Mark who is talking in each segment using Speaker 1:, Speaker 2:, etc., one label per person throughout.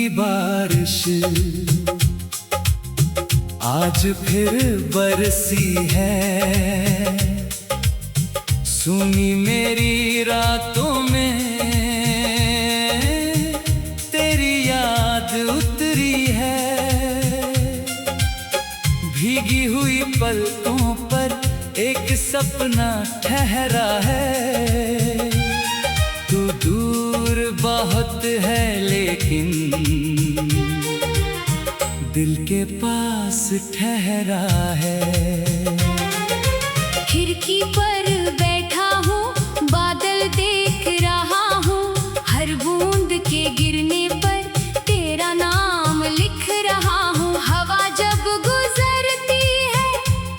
Speaker 1: बारिश आज फिर बरसी है। सुनी मेरी रातों में तेरी याद उतरी है। भीगी हुई पलकों पर एक सपना ठहरा है। तू दूर बहुत है लेकिन दिल के पास ठहरा है।
Speaker 2: खिड़की पर बैठा हूँ, बादल देख रहा हूँ। हर बूंद के गिरने पर तेरा नाम लिख रहा हूँ। हवा जब गुजरती है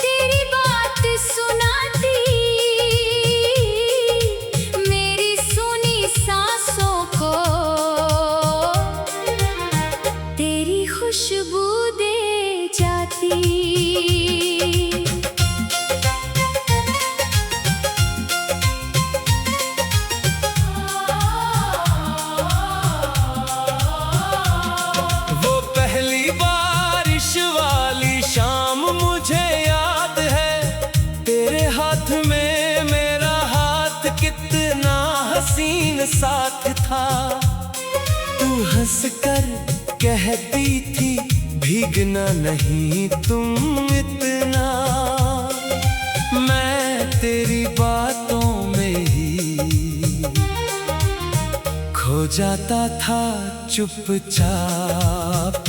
Speaker 2: तेरी बात सुनाती। मेरी सुनी सांसों को तेरी खुशबू दे जाती।
Speaker 1: वो पहली बारिश वाली शाम मुझे याद है। तेरे हाथ में मेरा हाथ कितना हसीन साथ था। तू हंसकर कहती थी भीगना नहीं तुम इतना। मैं तेरी बातों में ही खो जाता था चुपचाप।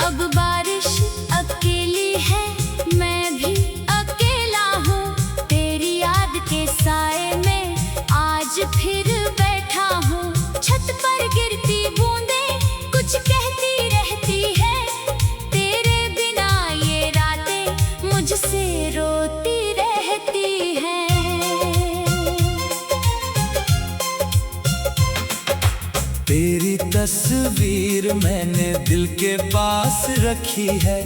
Speaker 2: अब बारिश अकेली है, मैं भी अकेला हूँ। तेरी याद के साए में आज फिर बैठा हूँ। छत पर गिरती बूंदें कुछ कहती रहती है। तेरे बिना ये रातें मुझसे रोती रहती हैं।
Speaker 1: तेरी तस्वीर मैंने दिल के पास रखी है।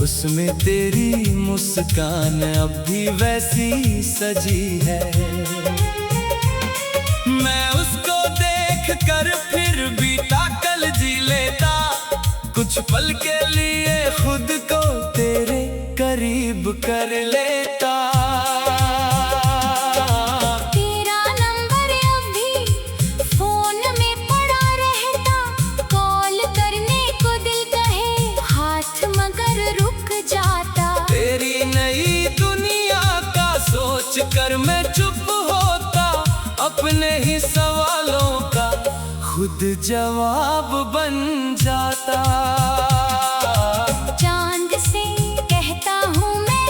Speaker 1: उसमें तेरी मुस्कान अब भी वैसी सजी है। मैं उसको देख कर फिर बीता कल जी लेता। कुछ पल के लिए खुद को तेरे करीब कर लेता।
Speaker 2: तेरा नंबर अब भी फोन में पड़ा रहता। कॉल करने को दिल कहे हाथ मगर रुक जाता।
Speaker 1: तेरी नई दुनिया का सोच कर मैं चुप होता। अपने ही सवालों का खुद जवाब बन जाता।
Speaker 2: चांद से कहता हूँ मैं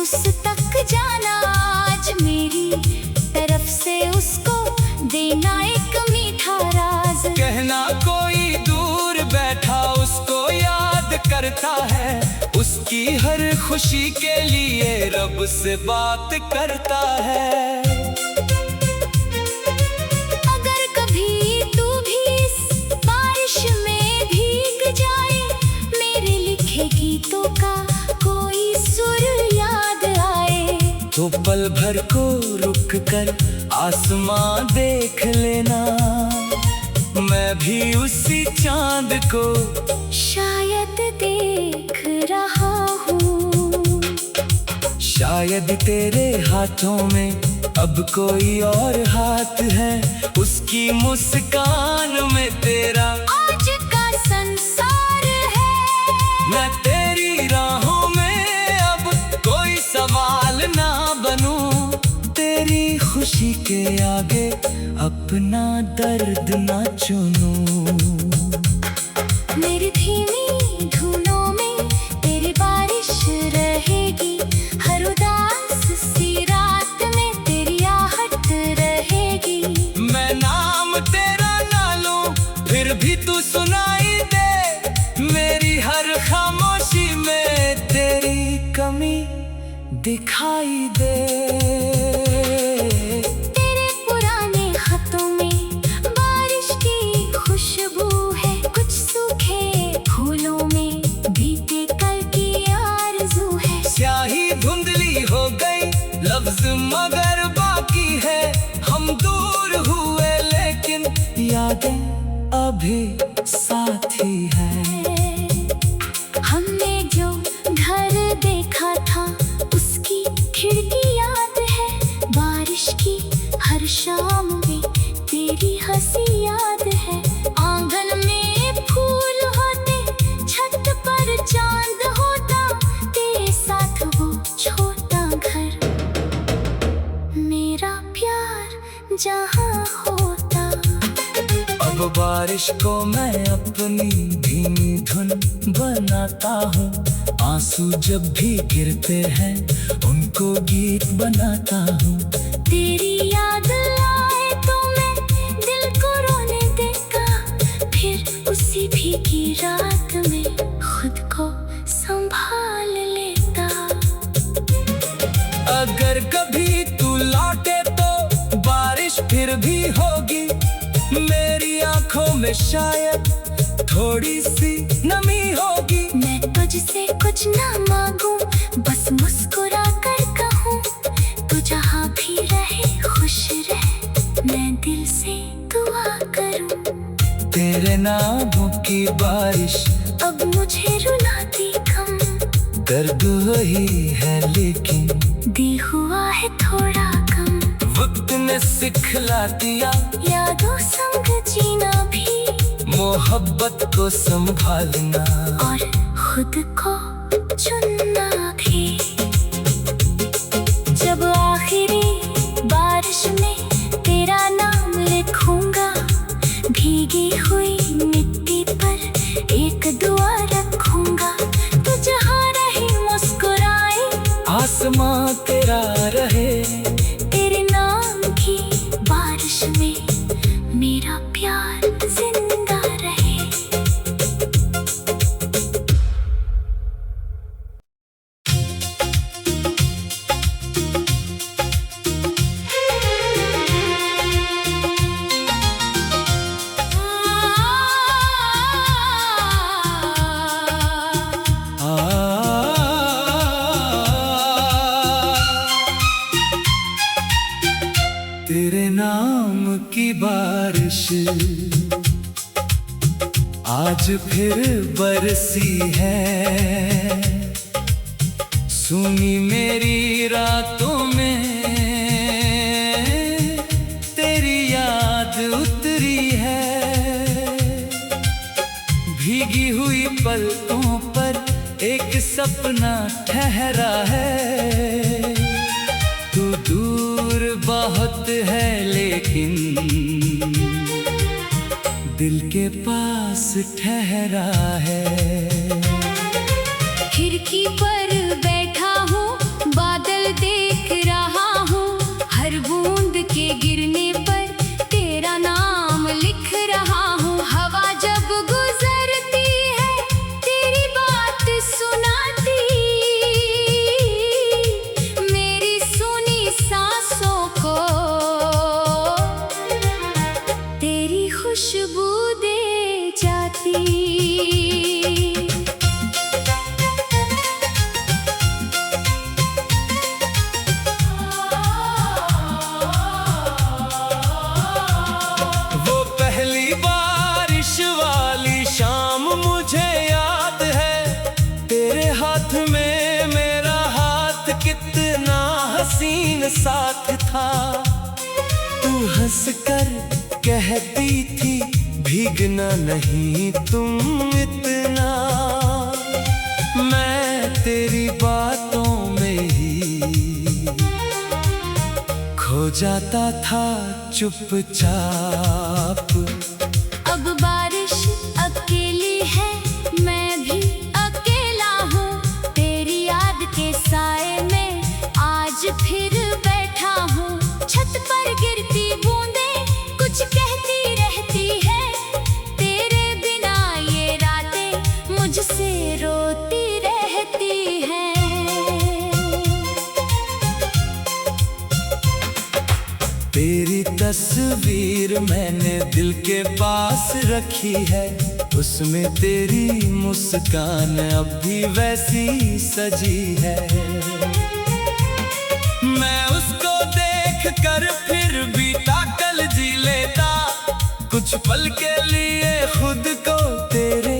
Speaker 2: उस तक जाना। आज मेरी तरफ से उसको देना एक मीठा राज।
Speaker 1: कहना कोई दूर बैठा उसको याद करता है। उसकी हर खुशी के लिए रब से बात करता है।
Speaker 2: अगर कभी तू भी इस बारिश में भीग जाए, मेरे लिखे गीतों का कोई सुर याद आए,
Speaker 1: तो पल भर को रुक कर आसमां देख लेना। मैं भी उसी चांद को
Speaker 2: शायद देख रहा हूँ।
Speaker 1: शायद तेरे हाथों में अब कोई और हाथ है। उसकी मुस्कान में तेरा
Speaker 2: आज का संसार है।
Speaker 1: मैं तेरी राहों में अब कोई सवाल ना बनूं। तेरी खुशी के आगे अपना दर्द ना चुनूं।
Speaker 2: मेरी धीमी धुनों में तेरी बारिश रहेगी। हर उदास सी रात में तेरी आहट रहेगी।
Speaker 1: मैं नाम तेरा ना लूं फिर भी तू सुनाई दे। मेरी हर खामोशी में तेरी कमी दिखाई दे।
Speaker 2: तेरे पुराने खतों में बारिश की खुशबू है। कुछ सूखे फूलों में बीते कल की आरज़ू है।
Speaker 1: स्याही धुंधली हो गई लफ्ज मगर बाकी है। हम दूर हुए लेकिन यादें अभी साथ थी है।
Speaker 2: हमने जो घर देखा था उसकी खिड़की याद है। बारिश की हर शाम में तेरी हंसी याद है। आंगन में फूल होते, छत पर चांद होता, तेरे साथ वो छोटा घर, मेरा प्यार जहाँ होता।
Speaker 1: अब बारिश को मैं अपनी धीमी धुन बनाता हूँ। आंसू जब भी गिरते हैं उनको गीत बनाता हूँ।
Speaker 2: तेरी याद आए तो मैं दिल को रोने देता, फिर उसी भीगी रात में खुद को संभाल लेता।
Speaker 1: अगर कभी तू लौटे तो बारिश फिर भी होगी। मेरी आंखों में शायद थोड़ी सी नमी होगी।
Speaker 2: मैं तुझसे कुछ ना मांगूं, बस मुस्कुरा कर कहूँ, तू जहाँ भी रहे खुश रहे, मैं दिल से दुआ करूँ।
Speaker 1: तेरे नामों की बारिश
Speaker 2: अब मुझे रुलाती कम,
Speaker 1: दर्द वही है लेकिन
Speaker 2: दिल हुआ है थोड़ा कम।
Speaker 1: वक्त ने सिखला दिया
Speaker 2: यादों संग जीना भी,
Speaker 1: मोहब्बत को संभालना
Speaker 2: और खुद को चुनना भी। जब आखिरी बारिश में तेरा नाम लिखूंगा, भीगी हुई मिट्टी पर एक दुआ रखूंगा। तू जहाँ रहे मुस्कुराए,
Speaker 1: आसमां तेरा रहे।
Speaker 2: तेरे नाम की बारिश में मेरा प्यार जिंदा रहे।
Speaker 1: तेरे नाम की बारिश आज फिर बरसी है। सुनी मेरी रातों में तेरी याद उतरी है। भीगी हुई पलकों पर एक सपना ठहरा है। तू दूर बहुत है लेकिन दिल के पास ठहरा है।
Speaker 2: खिड़की पर बैठा हूँ, बादल देख रहा हूँ, हर बूंद के गिरने पर तेरा नाम लिख रहा हूँ। हवा जब गुजरती है तेरी बात सुनाती, मेरी सुनी सांसों को तेरी खुशबू दे जाती।
Speaker 1: वो पहली बारिश वाली शाम मुझे याद है। तेरे हाथ में मेरा हाथ कितना हसीन साथ था। तू हंसकर कहती थी भीगना नहीं तुम इतना। मैं तेरी बातों में ही खो जाता था चुपचाप।
Speaker 2: अब बारिश अकेली है, मैं भी अकेला हूँ। तेरी याद के साए में आज फिर बैठा हूँ। छत पर गिरती बूंदें कुछ कहती रहती है। तेरे बिना ये रातें मुझसे रोती रहती हैं।
Speaker 1: तेरी तस्वीर मैंने दिल के पास रखी है। उसमें तेरी मुस्कान अब भी वैसी सजी है। मैं उसको देख कर फिर भी ताकल जी लेता। कुछ पल के लिए खुद को तेरे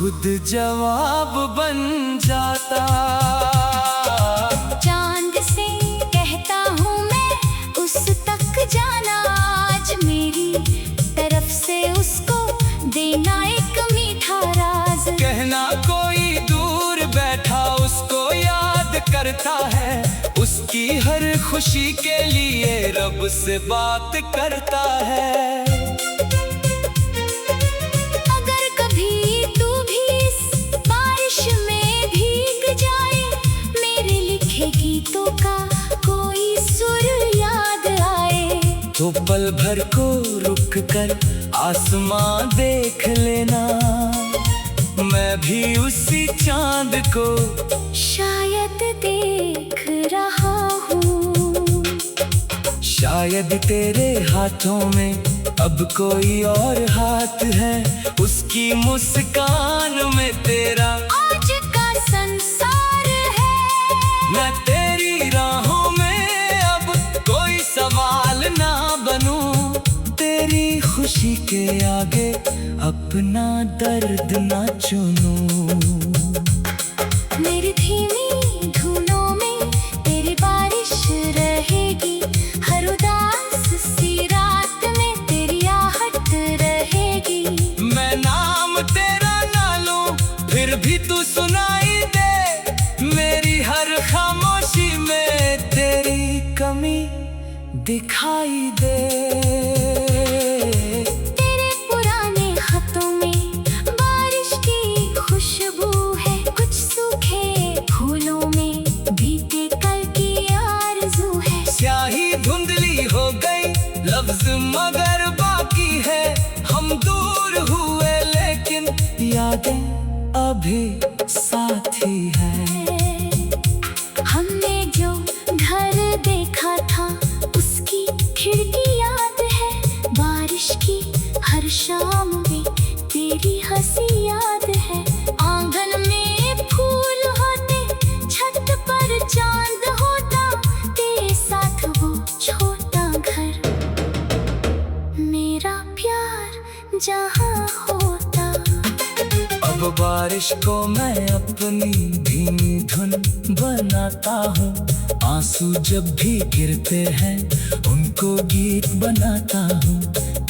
Speaker 1: खुद जवाब बन जाता।
Speaker 2: चांद से कहता हूँ मैं उस तक जाना, आज मेरी तरफ से उसको देना एक मीठा राज।
Speaker 1: कहना कोई दूर बैठा उसको याद करता है, उसकी हर खुशी के लिए रब से बात करता है।
Speaker 2: अगर कभी तू भी इस बारिश में भीग जाए, मेरे लिखे गीतों का कोई सुर याद आए,
Speaker 1: तो पल भर को रुक कर आसमां देख लेना, मैं भी उसी चांद को
Speaker 2: शायद देख रहा हूँ।
Speaker 1: शायद तेरे हाथों में अब कोई और हाथ है, उसकी मुस्कान में तेरा
Speaker 2: आज का संसार है।
Speaker 1: मैं तेरी राहों में अब कोई सवाल ना बनूं, तेरी खुशी के आगे अपना दर्द ना चुनूं।
Speaker 2: मेरी धीमी धुनों में तेरी बारिश रहेगी, हर उदास सी रात में तेरी आहट रहेगी।
Speaker 1: मैं नाम तेरा ना लूं फिर भी तू सुनाई दे, मेरी हर खामोशी में तेरी कमी दिखाई दे।
Speaker 2: तेरे पुराने हाथों में बारिश की खुशबू है, कुछ सूखे फूलों में बीते कल की आरज़ू है।
Speaker 1: स्याही धुंधली हो गई लफ्ज मगर बाकी है, हम दूर हुए लेकिन यादें अभी साथ ही है।
Speaker 2: हमने जो घर देखा था उसकी खिड़की याद है, बारिश की हर शाम में तेरी हंसी याद है। आंगन में फूल होते, छत पर चांद होता, तेरे साथ वो छोटा घर, मेरा प्यार जहाँ होता।
Speaker 1: अब बारिश को मैं अपनी धीमी धुन बनाता हूँ, आंसू जब भी गिरते हैं उनको गीत बनाता हूँ।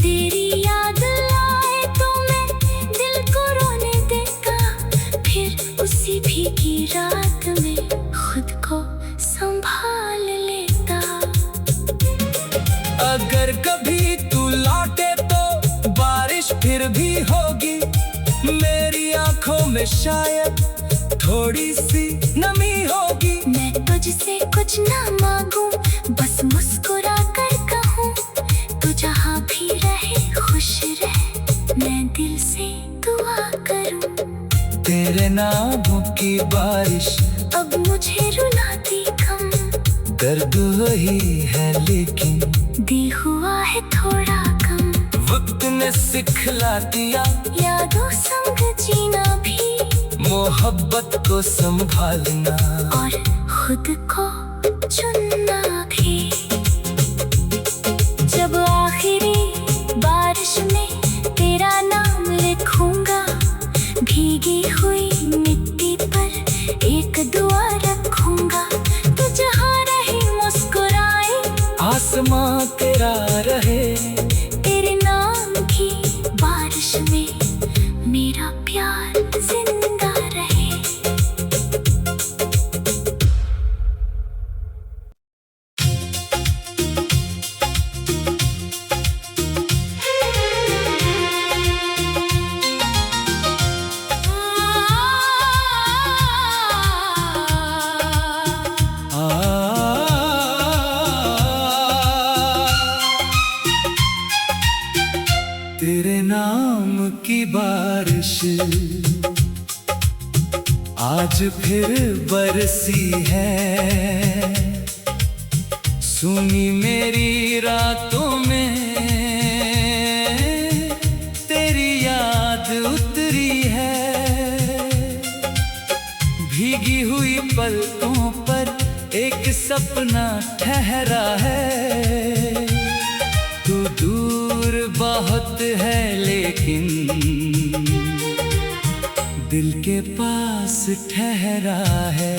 Speaker 2: तेरी याद आए तो मैं दिल को रोने देता, फिर उसी भीगी रात में खुद को संभाल लेता।
Speaker 1: अगर कभी तू लौटे तो बारिश फिर भी होगी, मेरी आंखों में शायद थोड़ी सी नमी होगी।
Speaker 2: मैं तुझसे कुछ ना मांगूं, बस मुस्कुरा कर कहूँ, तू जहाँ भी रहे खुश रहे, मैं दिल से दुआ करूँ।
Speaker 1: तेरे नामों की बारिश
Speaker 2: अब मुझे रुलाती कम,
Speaker 1: दर्द वही है लेकिन
Speaker 2: दिल हुआ है थोड़ा कम।
Speaker 1: वक्त ने सिखला दिया
Speaker 2: यादों संग जीना भी,
Speaker 1: मोहब्बत को संभालना
Speaker 2: और खुद को चुनना भी। जब आखिरी बारिश में तेरा नाम लिखूंगा, भीगी हुई मिट्टी पर एक दुआ रखूंगा, तू जहाँ रहे मुस्कुराए,
Speaker 1: आसमां तेरा रहे,
Speaker 2: तेरे नाम की बारिश में मेरा प्यार जिंदा रहे।
Speaker 1: तेरे नाम की बारिश आज फिर बरसी है, सुनी मेरी रातों में तेरी याद उतरी है। भीगी हुई पलकों पर एक सपना ठहरा है, तू दूर बहुत है लेकिन दिल के पास ठहरा है।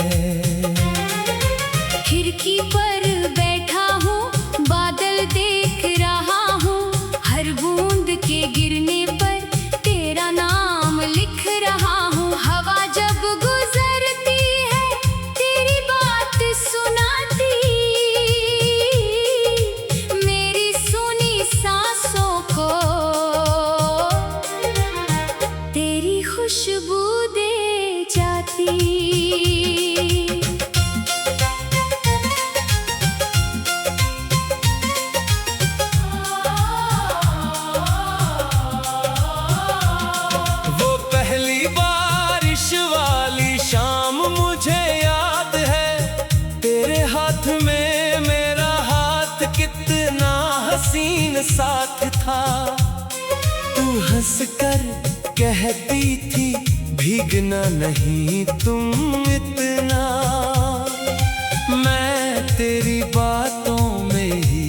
Speaker 2: खिड़की पर बैठा हूँ, बादल देख रहा हूँ, हर बूंद के गिरने पर तेरा नाम लिख रहा हूँ। हवा जब गुजरती है तेरी बात सुनाती, मेरी सुनी सांसों को तेरी खुशबू दे जाती।
Speaker 1: कितना हसीन साथ था, तू हंसकर कहती थी भीगना नहीं तुम इतना। मैं तेरी बातों में ही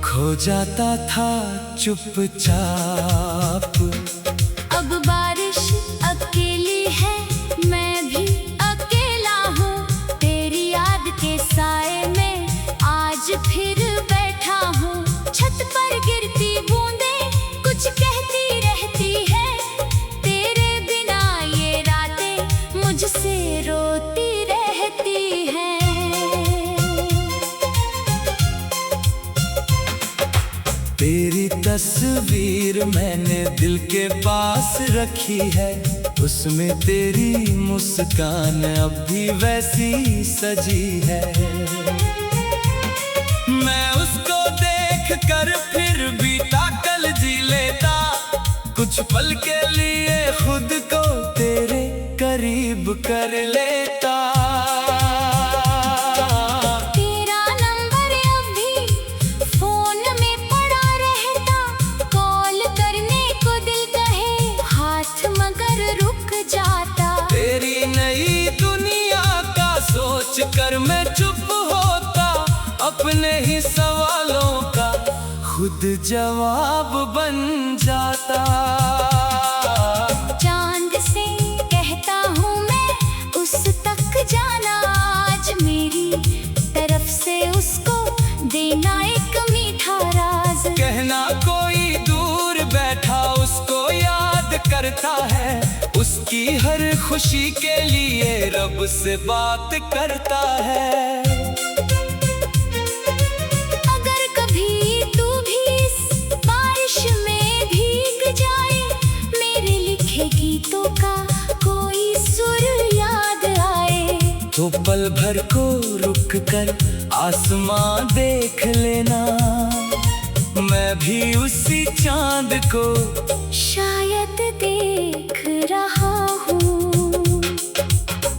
Speaker 1: खो जाता था चुपचाप।
Speaker 2: अब बारिश अकेली है, मैं भी अकेला हूँ, तेरी याद के साए में आज फिर बैठा हूँ। छत पर गिरती बूंदें कुछ कहती रहती है, तेरे बिना ये रातें मुझसे रोती रहती हैं।
Speaker 1: तेरी तस्वीर मैंने दिल के पास रखी है, उसमें तेरी मुस्कान अब भी वैसी सजी है। मैं उसको देख कर फिर भी ताकल जी लेता, कुछ पल के लिए खुद को तेरे करीब कर लेता।
Speaker 2: तेरा नंबर अब भी फोन में पड़ा रहता, कॉल करने को दिल कहे हाथ मगर रुक जाता।
Speaker 1: तेरी नई दुनिया का सोच कर मैं चुप होता, अपने ही सवालों का खुद जवाब बन जाता।
Speaker 2: चांद से कहता हूँ मैं उस तक जाना, आज मेरी तरफ से उसको देना एक मीठा राज।
Speaker 1: कहना कोई दूर बैठा उसको याद करता है, उसकी हर खुशी के लिए रब से बात करता है।
Speaker 2: गीतों का कोई सुर याद आए
Speaker 1: तो पल भर को रुक कर आसमां देख लेना, मैं भी उसी चांद को
Speaker 2: शायद देख रहा हूँ।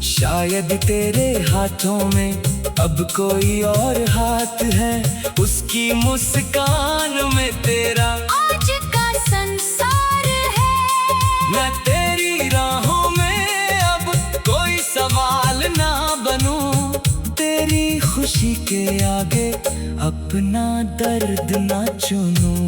Speaker 1: शायद तेरे हाथों में अब कोई और हाथ है, उसकी मुस्कान में तेरा
Speaker 2: आज का संसार है।
Speaker 1: मैं तेरी राहों में अब कोई सवाल ना बनूं, तेरी खुशी के आगे अपना दर्द ना चुनूं।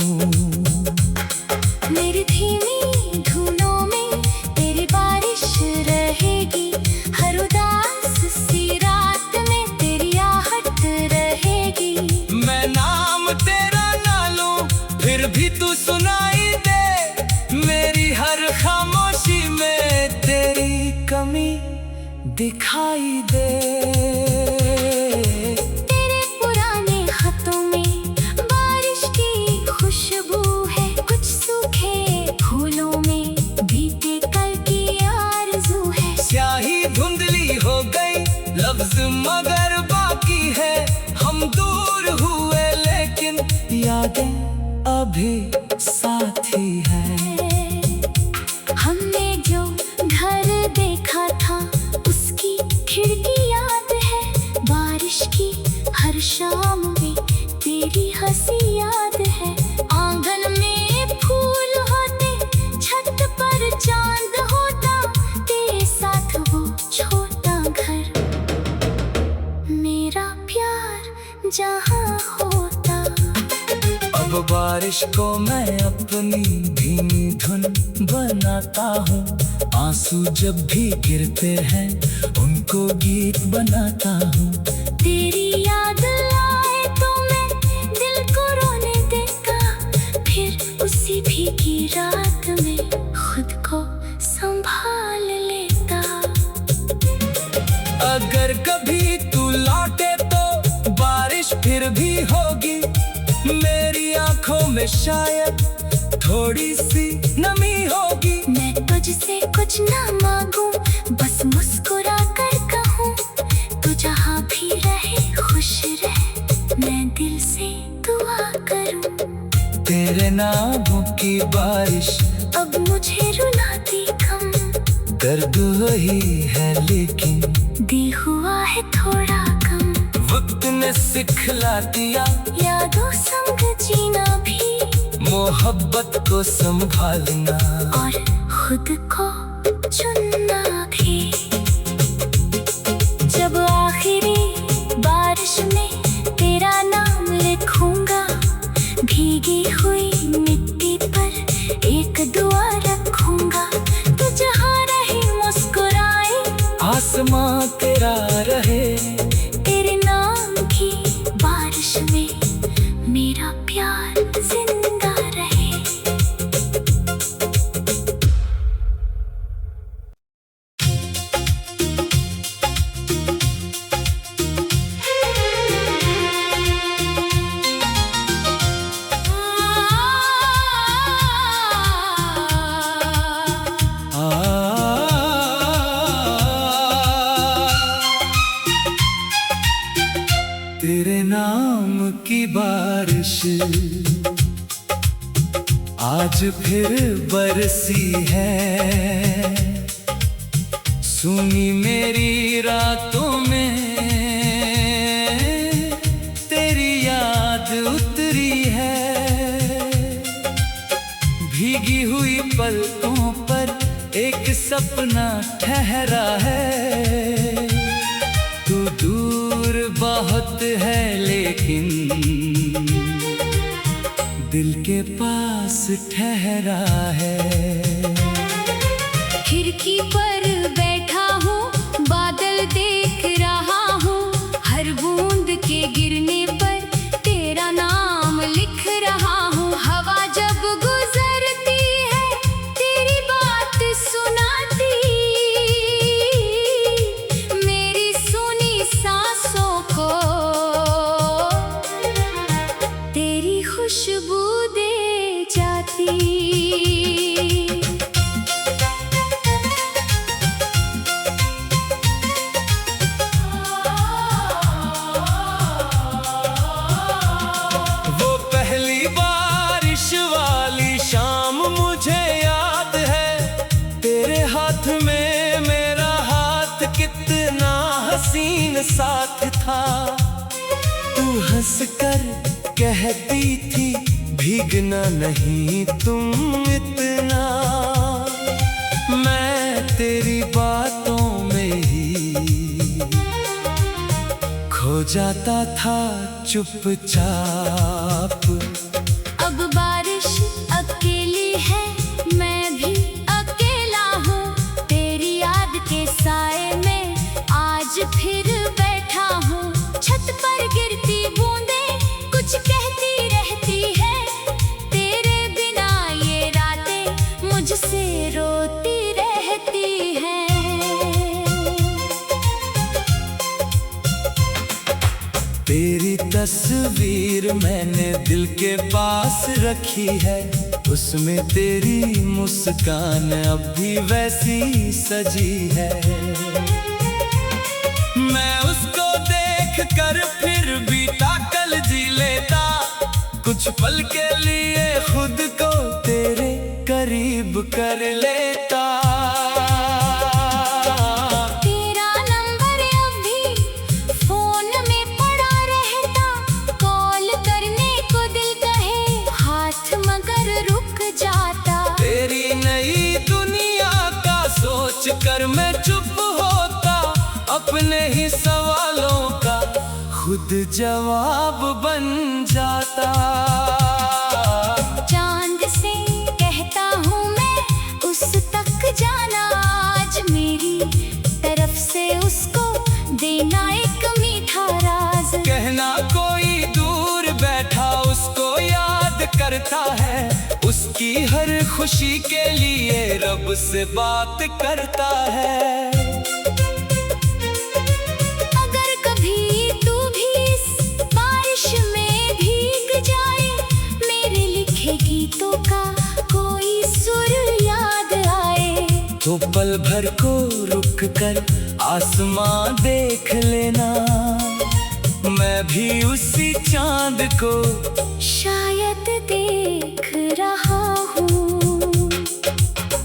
Speaker 2: मेरी धीमी धुनों में तेरी बारिश रहेगी, हर उदास सी रात में तेरी आहट रहेगी।
Speaker 1: मैं नाम तेरा ना लूं फिर भी तू सुनाई दे, मेरी हर खामोशी में तेरी कमी दिखाई दे।
Speaker 2: तेरे पुराने हाथों में बारिश की खुशबू है, कुछ सूखे फूलों में बीते कल की आरज़ू है।
Speaker 1: स्याही धुंधली हो गई लफ्ज मगर बाकी है, हम दूर हुए लेकिन यादें अभी साथी है।
Speaker 2: हमने जो घर देखा था उसकी खिड़की याद है, बारिश की हर शाम में तेरी हंसी याद है। आंगन में फूल होते, छत पर चांद होता, तेरे साथ वो छोटा घर, मेरा प्यार जहाँ होता।
Speaker 1: अब बारिश को मैं अपनी धीमी धुन बनाता हूँ। आंसू जब भी गिरते हैं उनको गीत बनाता हूँ।
Speaker 2: तेरी याद आए तो मैं दिल को रोने देता, फिर उसी भीगी रात में खुद को संभाल लेता।
Speaker 1: अगर कभी तू लौटे तो बारिश फिर भी होगी, मेरी आंखों में शायद थोड़ी सी नमी होगी।
Speaker 2: मैं तुझसे कुछ ना मांगूं, बस मुस्कुरा कर कहूँ, तू जहाँ भी रहे खुश रहे, मैं दिल से दुआ करूँ।
Speaker 1: तेरे नामों की बारिश
Speaker 2: अब मुझे रुलाती कम,
Speaker 1: दर्द वही है लेकिन
Speaker 2: दिल हुआ है थोड़ा कम।
Speaker 1: वक्त ने सिखला दिया
Speaker 2: यादों संग जीना भी,
Speaker 1: मोहब्बत को संभालना
Speaker 2: और खुद को चुनना भी। जब आखिरी बारिश में तेरा नाम लिखूंगा, भीगी हुई मिट्टी पर एक दुआ रखूंगा। तू जहाँ रहे मुस्कुराए,
Speaker 1: आसमां तेरा रहे,
Speaker 2: तेरे नाम की बारिश में मेरा प्यार जिंदा रहे।
Speaker 1: तेरे नाम की बारिश आज फिर बरसी है, सुनी मेरी रातों में तेरी याद उतरी है। भीगी हुई पलकों पर एक सपना ठहरा है, तू दूर बहुत है लेकिन दिल के पास ठहरा है।
Speaker 2: खिड़की पर बैठा हूँ, बादल देख रहा हूँ, हर बूंद के गिरने पर तेरा नाम लिख रहा हूँ। हवा जब गुजरती है तेरी बात सुनाती, मेरी सुनी सांसों को तेरी खुशबू दे जाती।
Speaker 1: वो पहली बारिश वाली शाम मुझे याद है, तेरे हाथ में मेरा हाथ कितना हसीन साथ था। तू हंसकर कहती थी भीगना नहीं तुम इतना, मैं तेरी बातों में ही खो जाता था चुपचाप।
Speaker 2: अब बारिश अकेली है, मैं भी अकेला हूँ, तेरी याद के साए में आज फिर बैठा हूँ। छत पर गिरती बूंदें कुछ कहती रहती है, तेरे बिना ये रातें मुझसे रोती रहती हैं।
Speaker 1: तेरी तस्वीर मैंने दिल के पास रखी है, उसमें तेरी मुस्कान अब भी वैसी सजी है। मैं उसको देख कर फिर भी ताकल जी लेता, कुछ पल के लिए खुद को तेरे करीब कर लेता।
Speaker 2: तेरा नंबर अभी फोन में पड़ा रहता, कॉल करने को दिल कहे हाथ मगर रुक जाता।
Speaker 1: तेरी नई दुनिया का सोच कर मैं चुप होता, अपने ही सवालों का खुद जवाब बन जाता।
Speaker 2: चांद से कहता हूँ मैं, उस
Speaker 1: करता है, उसकी हर खुशी के लिए रब से बात करता है।
Speaker 2: अगर कभी तू भी इस बारिश में भीग जाए, मेरे लिखे गीतों का कोई सुर याद आए,
Speaker 1: तो पल भर को रुक कर आसमां देख लेना, मैं भी उसी चांद को
Speaker 2: शायद देख रहा हूँ।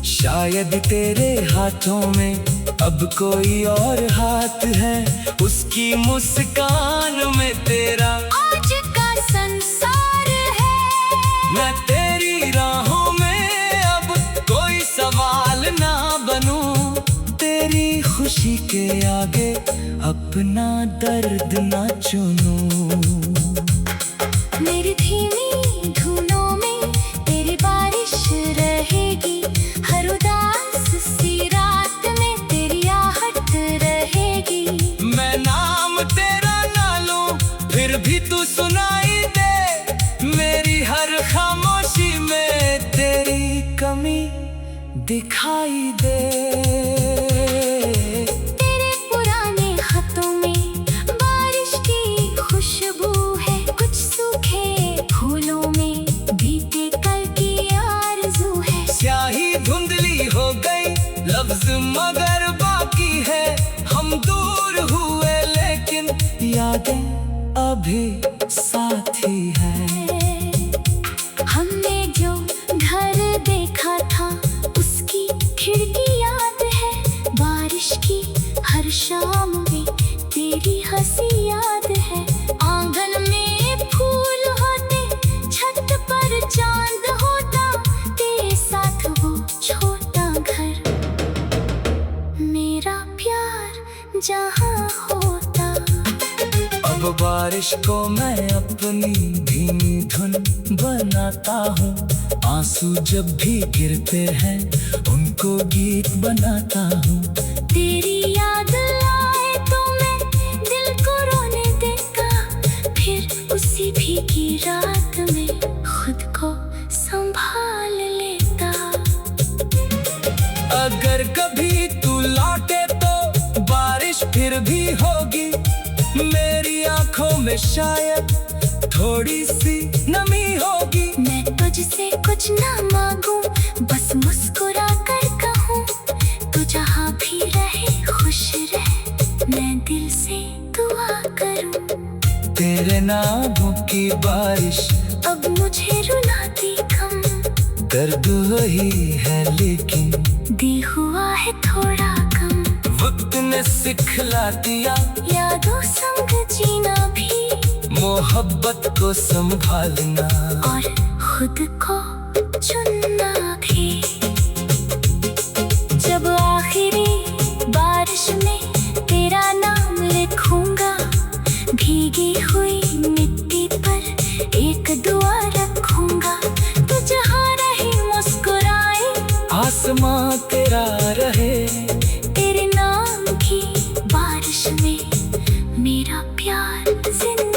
Speaker 1: शायद तेरे हाथों में अब कोई और हाथ है, उसकी मुस्कान में तेरा
Speaker 2: आज का संसार है।
Speaker 1: मैं तेरी राहों में अब कोई सवाल ना बनूं, तेरी खुशी के आगे अपना दर्द ना चुनूं।
Speaker 2: मेरी धीमी धुनों में तेरी बारिश रहेगी, हर उदास सी रात में तेरी आहट रहेगी।
Speaker 1: मैं नाम तेरा ना लूं, फिर भी तू सुनाई दे, मेरी हर खामोशी में तेरी कमी दिखाई दे।
Speaker 2: तेरे पुराने हाथों में बारिश की खुशबू है, कुछ सूखे फूलों में बीते कल की आरज़ू है।
Speaker 1: स्याही धुंधली हो गई, लफ्ज मगर बाकी है, हम दूर हुए लेकिन यादें अभी साथ ही है।
Speaker 2: हमने जो घर देखा था उसकी खिड़की याद है, बारिश की हर शाम में तेरी हंसी याद है। आंगन में फूल होते, छत पर चांद होता, तेरे साथ वो छोटा घर, मेरा प्यार जहाँ होता।
Speaker 1: अब बारिश को मैं अपनी धीमी धुन बनाता हूँ, आंसू जब भी गिरते हैं उनको गीत बनाता हूँ।
Speaker 2: तेरी याद आए तो मैं दिल को रोने देता, फिर उसी भीगी रात में खुद को संभाल लेता।
Speaker 1: अगर कभी तू लौटे तो बारिश फिर भी होगी, मेरी आंखों में शायद थोड़ी सी नमी होगी।
Speaker 2: मैं तुझसे कुछ ना मांगूं, बस मुस्कुरा कर कहूँ, तू जहाँ भी रहे खुश रहे, मैं दिल से दुआ करूँ।
Speaker 1: तेरे नामों की बारिश
Speaker 2: अब मुझे रुलाती कम,
Speaker 1: दर्द वही है लेकिन
Speaker 2: दिल हुआ है थोड़ा कम।
Speaker 1: वक्त ने सिखला दिया
Speaker 2: यादों संग जीना भी,
Speaker 1: मोहब्बत को संभालना
Speaker 2: और खुद को चुनना भी। जब आखिरी बारिश में तेरा नाम लिखूंगा, भीगी हुई मिट्टी पर एक दुआ रखूंगा, तू जहाँ रहे मुस्कुराए,
Speaker 1: आसमां तेरा रहे,
Speaker 2: तेरे नाम की बारिश में मेरा प्यार जिंदा